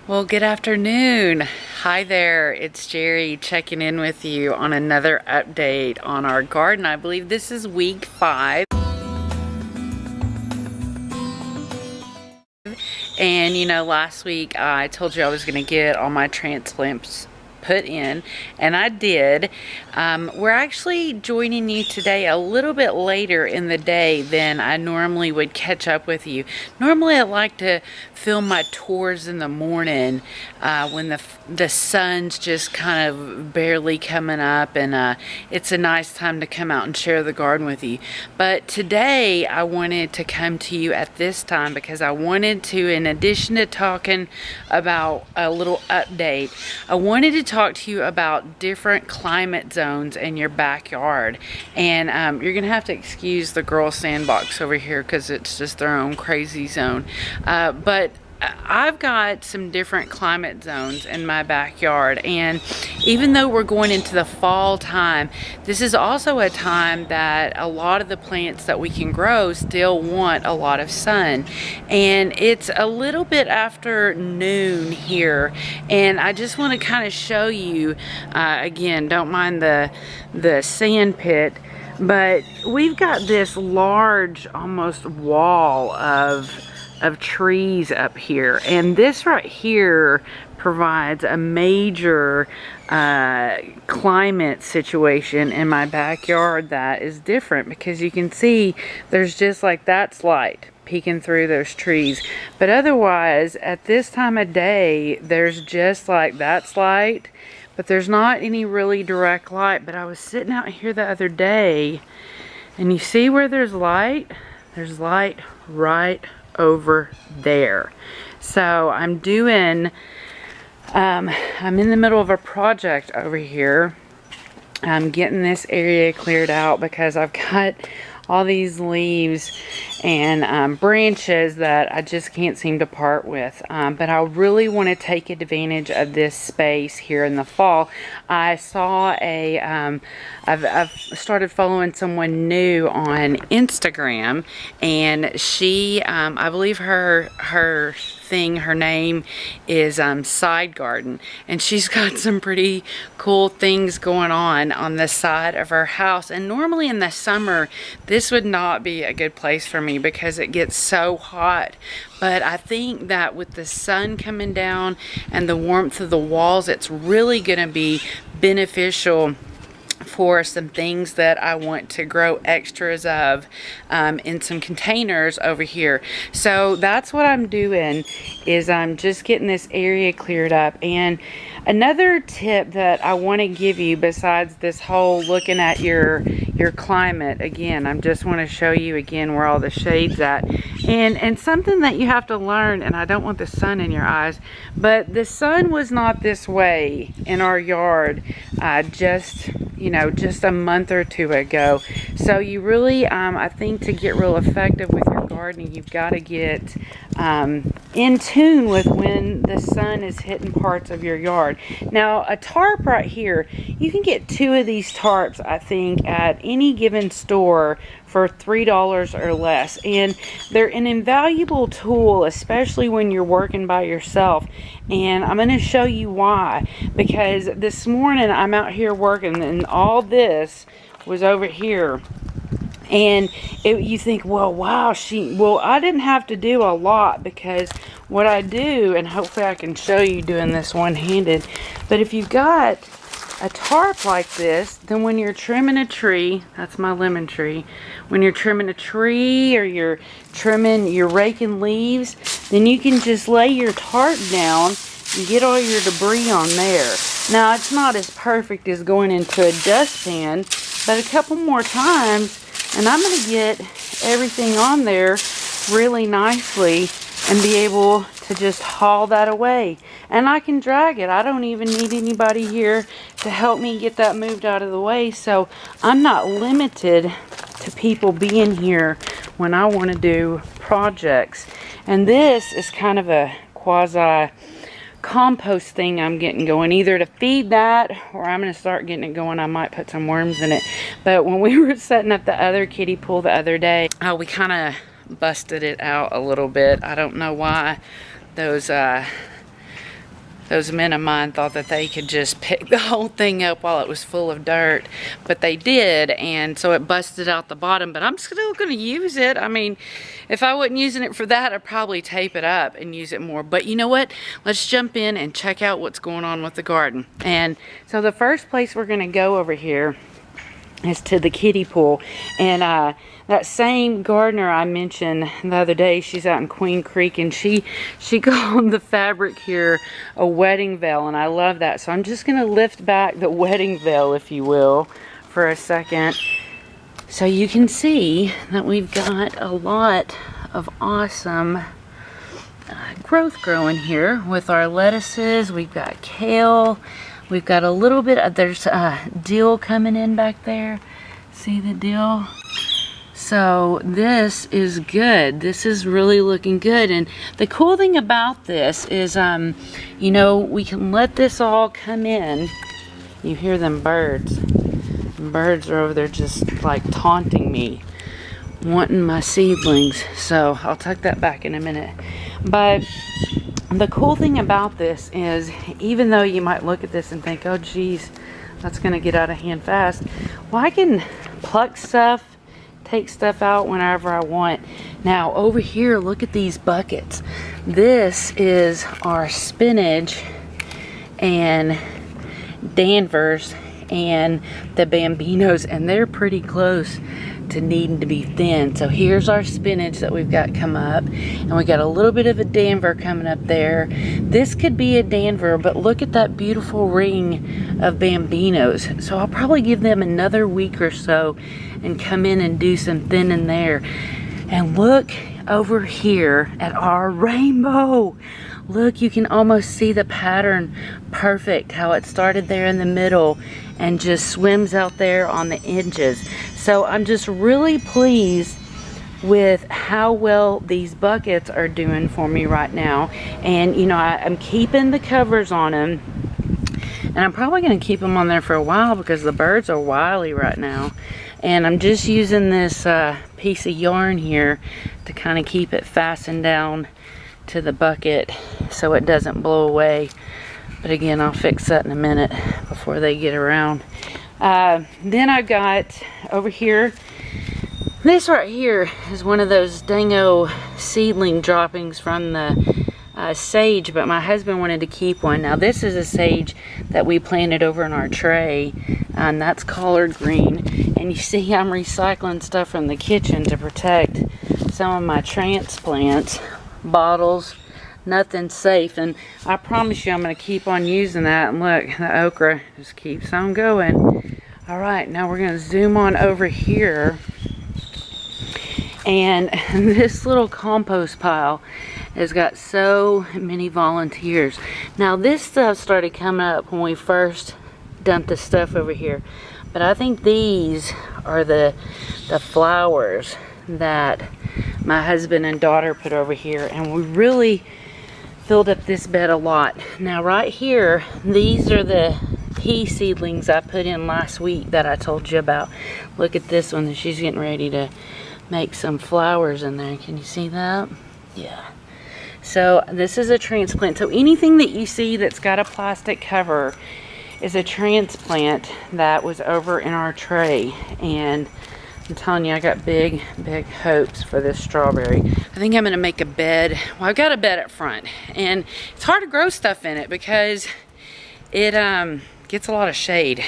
Well, good afternoon. Hi there, it's Jerry checking in with you on another update on our garden. I believe this is week 5. And you know, last week I told you I was going to get all my transplants put in, and I did. We're actually joining you today a little bit later in the day than I normally would catch up with you. Normally I like to film my tours in the morning when the sun's just kind of barely coming up, and it's a nice time to come out and share the garden with you. But today I wanted to come to you at this time because I wanted to, in addition to talking about a little update, I wanted to talk to you about different climate zones in your backyard. And you're gonna have to excuse the girl sandbox over here because it's just their own crazy zone, but I've got some different climate zones in my backyard, and even though we're going into the fall time, this is also a time that a lot of the plants that we can grow still want a lot of sun. And it's a little bit after noon here, and I just want to kind of show you, again, don't mind the sand pit, but we've got this large almost wall of trees up here, and this right here provides a major climate situation in my backyard that is different, because you can see there's just like that's light peeking through those trees, but otherwise at this time of day there's just like that's light, but there's not any really direct light. But I was sitting out here the other day, and you see where there's light right over there. So I'm doing I'm in the middle of a project over here. I'm getting this area cleared out because I've got all these leaves and branches that I just can't seem to part with, but I really want to take advantage of this space here in the fall. I saw I've started following someone new on Instagram, and she I believe her name is Side Garden, and she's got some pretty cool things going on the side of her house. And normally in the summer this would not be a good place for me because it gets so hot, but I think that with the sun coming down and the warmth of the walls, it's really going to be beneficial for some things that I want to grow extras of in some containers over here. So that's what I'm doing, is I'm just getting this area cleared up. And another tip that I want to give you, besides this whole looking at your climate, again, I just want to show you again where all the shade's at, and something that you have to learn, and I don't want the sun in your eyes, but the sun was not this way in our yard just a month or two ago. So you really, I think, to get real effective with your gardening, you've got to get in tune with when the sun is hitting parts of your yard. Now, a tarp right here, you can get 2 of these tarps, I think, at any given store for $3 or less, and they're an invaluable tool, especially when you're working by yourself. And I'm going to show you why, because this morning I'm out here working and all this was over here, and you think, well, wow, I didn't have to do a lot, because what I do, and hopefully I can show you doing this one-handed, but if you've got a tarp like this, then when you're trimming a tree, that's my lemon tree, when you're trimming a tree or you're raking leaves, then you can just lay your tarp down and get all your debris on there. Now, it's not as perfect as going into a dustpan, but a couple more times and I'm going to get everything on there really nicely and be able to just haul that away. And I can drag it. I don't even need anybody here to help me get that moved out of the way. So I'm not limited to people being here when I want to do projects. And this is kind of a quasi compost thing I'm getting going, either to feed that or I'm going to start getting it going. I might put some worms in it. But when we were setting up the other kiddie pool the other day, we kind of busted it out a little bit. I don't know why those those men of mine thought that they could just pick the whole thing up while it was full of dirt, but they did, and so it busted out the bottom. But I'm still going to use it. I mean, if I wasn't using it for that, I'd probably tape it up and use it more. But you know what? Let's jump in and check out what's going on with the garden. And so the first place we're going to go over here is to the kiddie pool. And that same gardener I mentioned the other day, she's out in Queen Creek, and she called the fabric here a wedding veil, and I love that. So I'm just going to lift back the wedding veil, if you will, for a second, so you can see that we've got a lot of awesome growth growing here with our lettuces. We've got kale. We've got a little bit of, there's dill coming in back there. See the dill? So this is good. This is really looking good. And the cool thing about this is, you know, we can let this all come in. You hear them birds. Birds are over there just like taunting me, wanting my seedlings. So I'll tuck that back in a minute. But the cool thing about this is, even though you might look at this and think, oh geez, that's gonna get out of hand fast, well, I can pluck stuff, take stuff out whenever I want. Now over here, look at these buckets. This is our spinach and Danvers and the Bambinos, and they're pretty close to needing to be thin. So here's our spinach that we've got come up, and we got a little bit of a Danver coming up there. This could be a Danver, but look at that beautiful ring of Bambinos. So I'll probably give them another week or so and come in and do some thinning there. And look over here at our rainbow. Look, you can almost see the pattern perfect, how it started there in the middle and just swims out there on the edges. So I'm just really pleased with how well these buckets are doing for me right now. And you know, I'm keeping the covers on them, and I'm probably going to keep them on there for a while because the birds are wily right now. And I'm just using this piece of yarn here to kind of keep it fastened down to the bucket so it doesn't blow away. But again, I'll fix that in a minute before they get around. Then I've got over here, this right here is one of those dango seedling droppings from the sage, but my husband wanted to keep one. Now this is a sage that we planted over in our tray, and that's collard green. And you see I'm recycling stuff from the kitchen to protect some of my transplants. Bottles, nothing safe, and I promise you I'm going to keep on using that. And look, the okra just keeps on going. All right, now we're going to zoom on over here, and this little compost pile has got so many volunteers. Now this stuff started coming up when we first dumped the stuff over here, but I think these are the flowers that my husband and daughter put over here, and we really filled up this bed a lot. Now right here, these are the pea seedlings I put in last week that I told you about. Look at this one, she's getting ready to make some flowers in there. Can you see that? Yeah. So this is a transplant. So anything that you see that's got a plastic cover is a transplant that was over in our tray. And I'm telling you, I got big hopes for this strawberry. I think I'm gonna make a bed. Well, I've got a bed up front, and it's hard to grow stuff in it because it gets a lot of shade.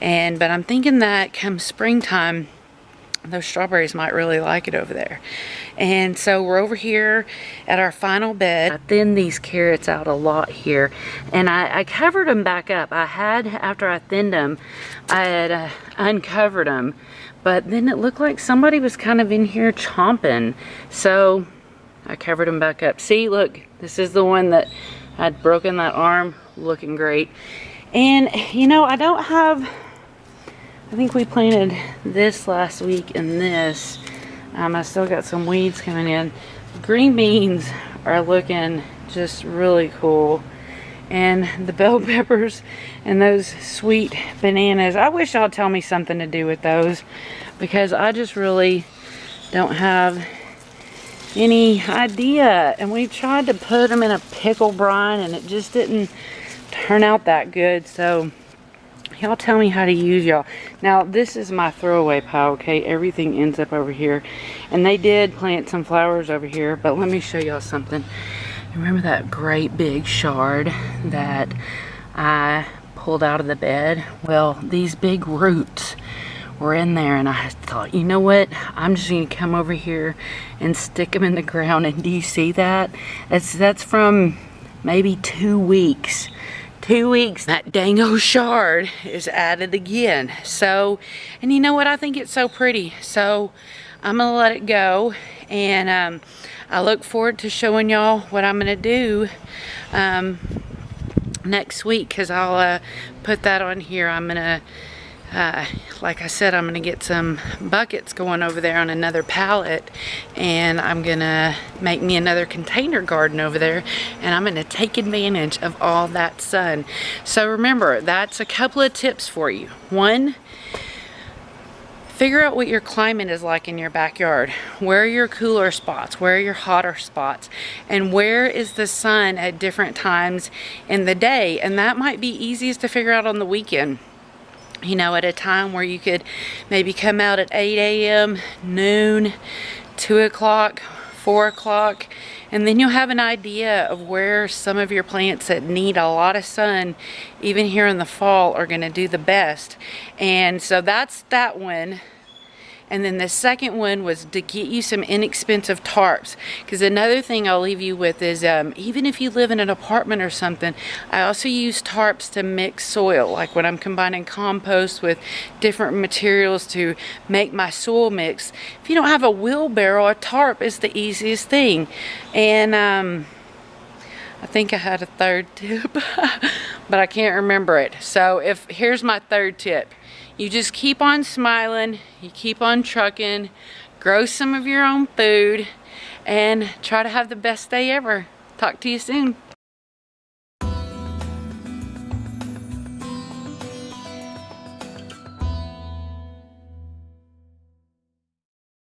But I'm thinking that come springtime, those strawberries might really like it over there. And so we're over here at our final bed. I thinned these carrots out a lot here, and I covered them back up. I had, after I thinned them, I had uncovered them, but then it looked like somebody was kind of in here chomping, so I covered them back up. See, look, this is the one that had broken that arm, looking great. And you know, I don't have, I think we planted this last week and this. I still got some weeds coming in. Green beans are looking just really cool. And the bell peppers and those sweet bananas, I wish y'all tell me something to do with those, because I just really don't have any idea. And we tried to put them in a pickle brine and it just didn't turn out that good. So y'all tell me how to use y'all. Now this is my throwaway pile, okay? Everything ends up over here. And they did plant some flowers over here, but let me show y'all something. Remember that great big shard that I pulled out of the bed? Well, these big roots were in there, and I thought, you know what? I'm just gonna come over here and stick them in the ground. And do you see that? That's from maybe 2 weeks. 2 weeks. That dango shard is added again. So, and you know what? I think it's so pretty. So I'm gonna let it go, and I look forward to showing y'all what I'm gonna do next week, because I'll put that on here. I'm gonna like I said, I'm gonna get some buckets going over there on another pallet, and I'm gonna make me another container garden over there, and I'm gonna take advantage of all that sun. So remember, that's a couple of tips for you. One, figure out what your climate is like in your backyard. Where are your cooler spots? Where are your hotter spots? And where is the sun at different times in the day? And that might be easiest to figure out on the weekend. You know, at a time where you could maybe come out at 8 a.m., noon, 2 o'clock, 4 o'clock, and then you'll have an idea of where some of your plants that need a lot of sun, even here in the fall, are going to do the best. And so that's that one. And then the second one was to get you some inexpensive tarps. Because another thing I'll leave you with is, even if you live in an apartment or something, I also use tarps to mix soil. Like when I'm combining compost with different materials to make my soil mix. If you don't have a wheelbarrow, a tarp is the easiest thing. And I think I had a third tip, but I can't remember it. So here's my third tip. You just keep on smiling, you keep on trucking, grow some of your own food, and try to have the best day ever. Talk to you soon.